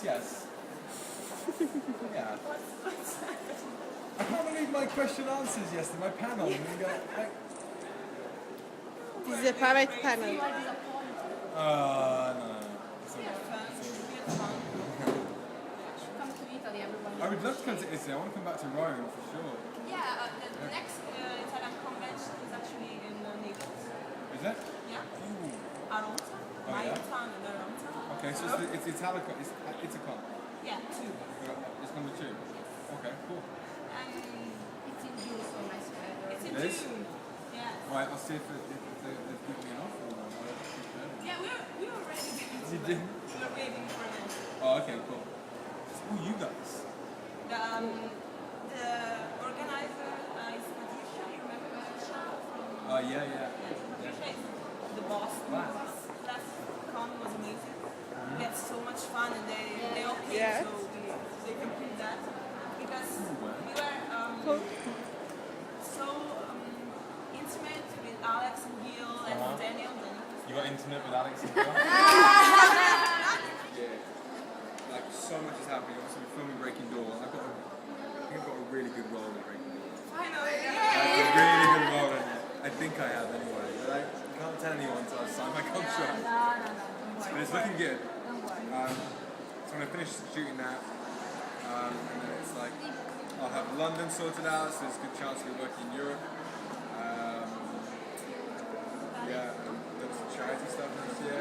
yes. Yeah. I can't believe my question answers yesterday, my panel. And you go, like, This is a private panel. no. It's okay. Come to Italy, everyone. I would love to come to Italy. I want to come back to Rome for sure. Yeah, the next Italian convention is actually in Naples. Is it? Yeah. Ooh. Aronta. Oh, My yeah? town and Aronta. Okay, so it's Italica. It's a con. Yeah, 2. It's number 2. Okay, cool. And It's in June, so nice weather. it's in It is? June. Yeah. Alright, I'll see if they've given me an offer or not. Yeah, we were ready. You did? We were waiting for them. Oh, okay, cool. Oh, you guys. The organizer is Patricia. You remember Patricia from? Oh, yeah. Patricia is the boss. Wow. Last con was amazing. We had so much fun, and they all came, Yes. so they completed that because we were so intimate with Alex and Gil and Daniel. You got intimate with Alex and Bill? Yeah. Like, so much is happening. Obviously, we're filming Breaking Door. I think I've got a really good role in Breaking Door. Finally, Like, a really good role in it. I think I have anyway. But I can't tell anyone until I sign my contract. But it's looking good. So I'm going to finish shooting that. And then it's like, I'll have London sorted out, so there's a good chance we'll be working in Europe. Yeah, there's some charity stuff next year.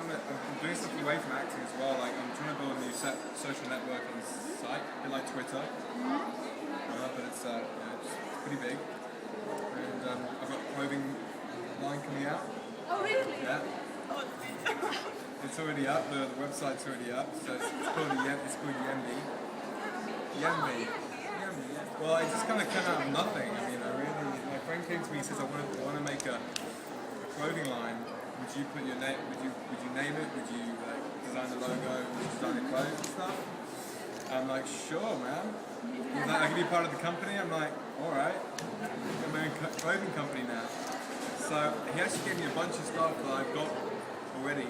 I'm doing stuff away from acting as well. Like, I'm trying to build a new social networking site, a bit like Twitter. But it's pretty big. And I've got a clothing line coming out. Oh, really? Yeah. It's already up. The website's already up. So it's called Yembi. Yembi. Well, it just kind of came out of nothing. I mean, my friend came to me and says, I want to make a clothing line. Would you put your name? Would you name it? Would you like design the logo? Would you design the clothes and stuff? I'm like, sure, man. He's like, I can be part of the company. I'm like, all right. I'm my own clothing company now. So he actually gave me a bunch of stuff that I've got already,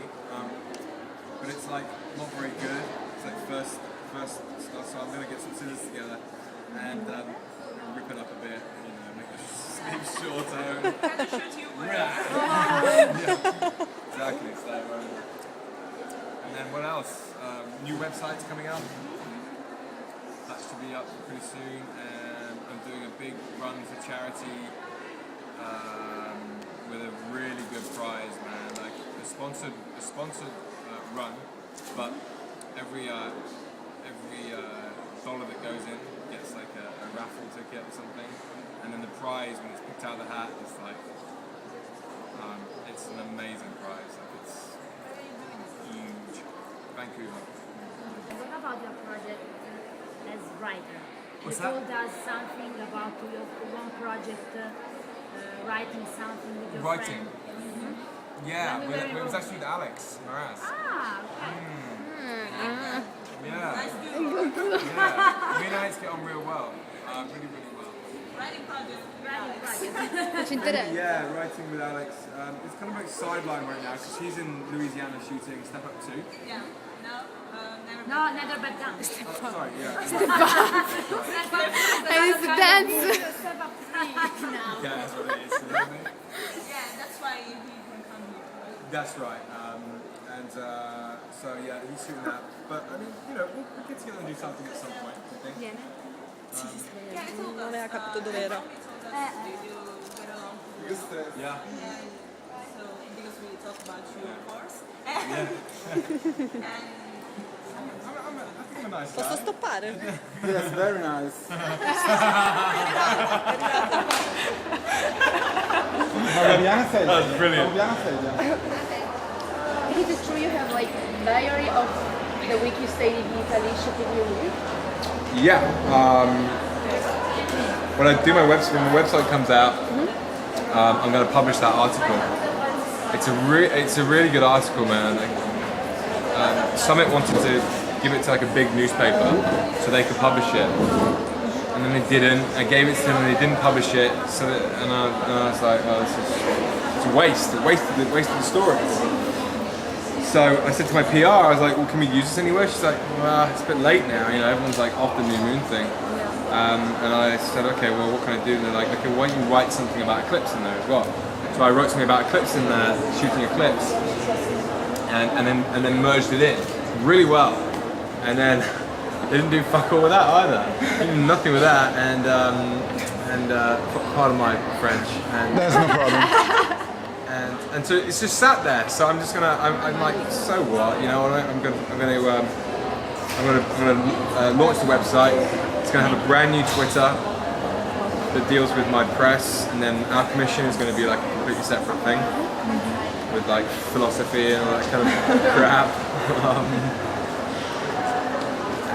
but it's like not very good. It's like first stuff. So I'm gonna get some scissors together and rip it up a bit. You know, make the sleeves shorter. Kind of shoot you. Yeah, exactly. So, and then what else? New website's coming out. That should be up pretty soon. And I'm doing a big run for charity with a really good prize, man. Like a sponsored run, but every dollar that goes in gets like a raffle ticket or something. And then the prize, when it's picked out of the hat, is like, it's an amazing prize. Like, it's huge. Vancouver. What about your project as writer? What's you that? told us something about your one project, writing something with your Writing? friend. Yeah, When we it were was actually with Alex Moraz. Ah, okay. Yeah. Nice dude. Yeah. Me and Alex get on real well. Really well. Writing project. Writing project. Ci interessa? Yeah, writing with Alex. It's kind of like sideline right now because she's in Louisiana shooting Step Up 2. Yeah. No. Never. No, never back down. Oh, sorry, yeah. And it's a dance. Step up 3 now. Yeah, that's what it is. You know what I mean? Yeah, that's why he can come here. Right? That's right. So yeah, he's shooting that. But I mean, you know, we'll get together and do something at some point, I think. Viene. Yeah, he told us. Non aveva capito dove era. He told us they do get along. Yeah. And so, because we talk about you, of course. Yeah. And I think I'm a nice Posso guy. stoppare? Yes, very nice. Mariana said. That's brilliant. Mariana said. Is it true you have like diary of the week you stayed in Italy shooting your movie? Yeah. When I do my website, when the website comes out, I'm going to publish that article. It's a really good article, man. Summit wanted to give it to like a big newspaper so they could publish it, and then they didn't. I gave it to them and they didn't publish it. So and I was like, oh, it's a waste of the story. so I said to my PR, I was like, well, can we use this anywhere? She's like, well, it's a bit late now, you know, everyone's like off the new moon thing. And I said, okay, well, what can I do? And they're like, okay, why don't you write something about eclipse in there as well? So I wrote something about eclipse in there, shooting eclipse, and then merged it in really well. And then they didn't do fuck all with that either. They did nothing with that, and part of my French. And There's no problem. and so it's just sat there. So I'm just gonna, I'm like, so what? You know, I'm gonna launch the website. It's gonna have a brand new Twitter that deals with my press, and then our commission is gonna be like a completely separate thing with like philosophy and all that kind of crap.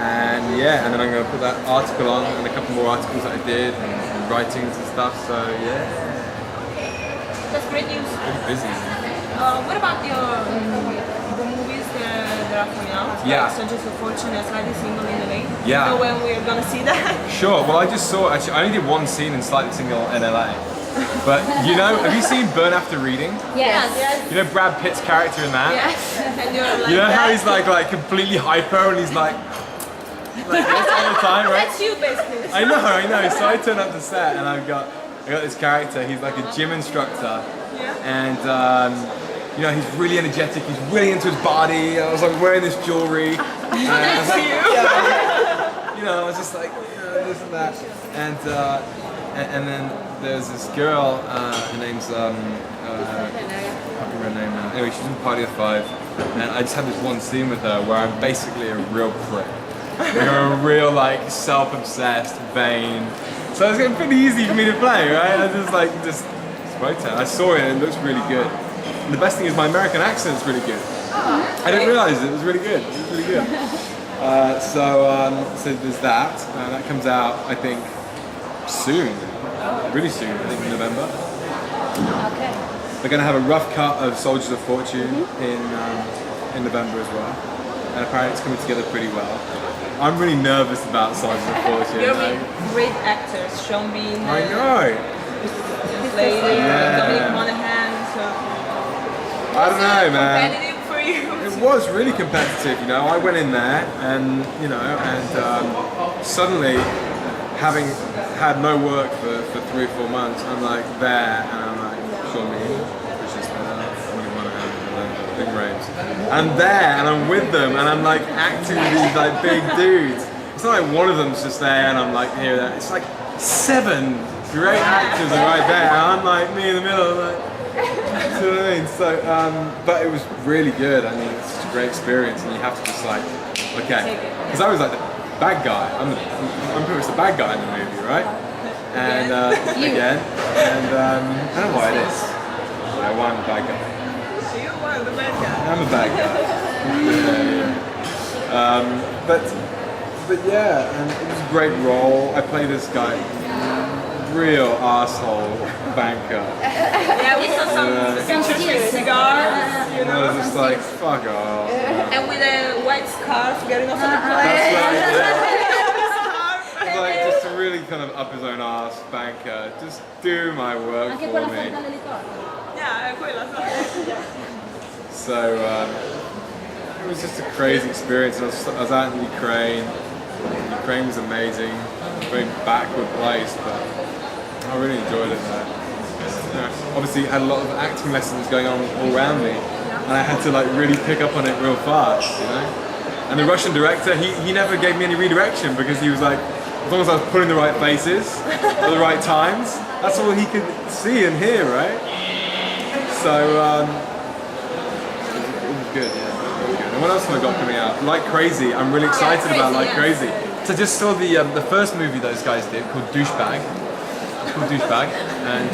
And yeah, and then I'm gonna put that article on and a couple more articles that I did and writings and stuff. So yeah. That's great news. Pretty busy. What about the movies that are coming out? Yeah. Like Soldiers of Fortune and Slightly Single in LA. Yeah. So when we're gonna see that? Sure. Well, I just saw. Actually, I only did one scene in Slightly Single in LA. But you know, have you seen Burn After Reading? Yes. You know Brad Pitt's character in that? Yes. And you're like You know how that? he's like completely hyper and he's like this all the time, right? That's you basically. I know. So I turn up to set and I got this character. He's like a gym instructor, and you know he's really energetic. He's really into his body. I was like wearing this jewelry. And I was like, you know, I was just like this and that, and then there's this girl. Her name's I can't remember her name now. Anyway, she's in Party of Five, and I just had this one scene with her where I'm basically a real prick. Like I'm a real like self-obsessed, vain. So it's getting pretty easy for me to play, right? I just wrote it. I saw it and it looks really good. And the best thing is my American accent's really good. I didn't realise it was really good. It was really good. So there's that. That comes out, I think, soon. Really soon. I think in November. Okay. We're going to have a rough cut of Soldiers of Fortune in November as well. And apparently it's coming together pretty well. I'm really nervous about Soldiers of Fortune. You're with great actors, Sean Bean. I know. Lady, Yeah. Dominic Monaghan. So I don't know, man. competitive for you. It was really competitive, you know. I went in there and, you know, suddenly having had no work for 3 or 4 months, I'm like there and I'm like, Sean Bean, which is Dominic Monaghan, Big Raves. I'm there and I'm with them and I'm like acting with these like big dudes. It's not like one of them's just there and I'm like here and there. It's like 7 great actors are right there and I'm like me in the middle. I'm like, you know what I mean? So, but it was really good. I mean, it's just a great experience and you have to just like, okay. Because I was like the bad guy. I'm pretty much the bad guy in the movie, right? And again, and I don't know why it is. Yeah, why I'm the bad guy. You are the bad guy. I'm a bad guy. But yeah, and it was a great role. I played this guy, real asshole banker. Yeah, we saw some interesting cigars, you And I know. was just like, fuck off. And with a white scarf getting off on the plane. That's right. Yeah. Like just to really kind of up his own ass banker. Just do my work Anche for quella me. fatta dalle corna. Yeah, quella. So it was just a crazy experience. I was out in Ukraine. Ukraine was amazing. Very backward place, but I really enjoyed it there. Obviously, had a lot of acting lessons going on all around me, and I had to like really pick up on it real fast, you know. And the Russian director, he never gave me any redirection because he was like, as long as I was putting the right faces at the right times, that's all he could see and hear, right? So it was good, yeah. It was good. And what else have I got coming out? Like Crazy. I'm really excited about Like Crazy. So I just saw the first movie those guys did called Douchebag. It's called Douchebag, and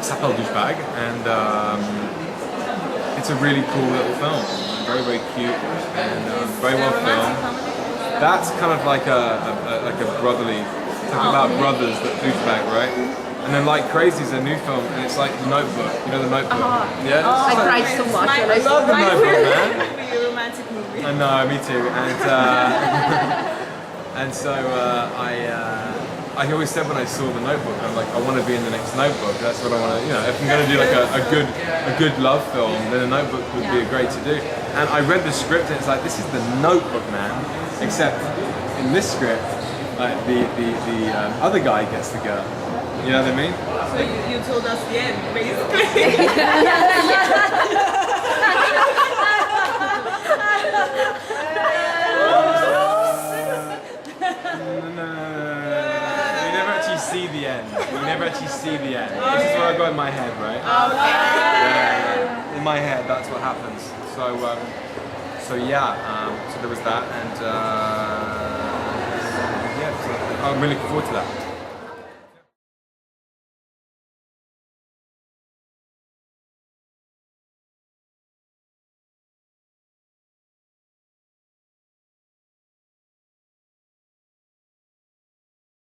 s'appelle Douchebag, and it's a really cool little film. Very, very cute and very well filmed. That's kind of like a brotherly, talking about brothers that douchebag, right? And then Like Crazy is a new film, and it's like The Notebook. You know The Notebook? Yeah. I cried so much when I I love The Notebook, man. Maybe a romantic movie. I know, me too. And so I I always said when I saw the Notebook, I'm like, I want to be in the next Notebook. That's what I want to, you know, if I'm going to do like a good love film, then a Notebook would be great to do. And I read the script and it's like, this is the Notebook, man. Except in this script, like the other guy gets the girl. You know what I mean? So you told us the end, basically. We never actually see the end. We never actually see the end. This is what I got in my head, right? Yeah. In my head, that's what happens. So yeah, so there was that, and yeah, so I'm really looking forward to that.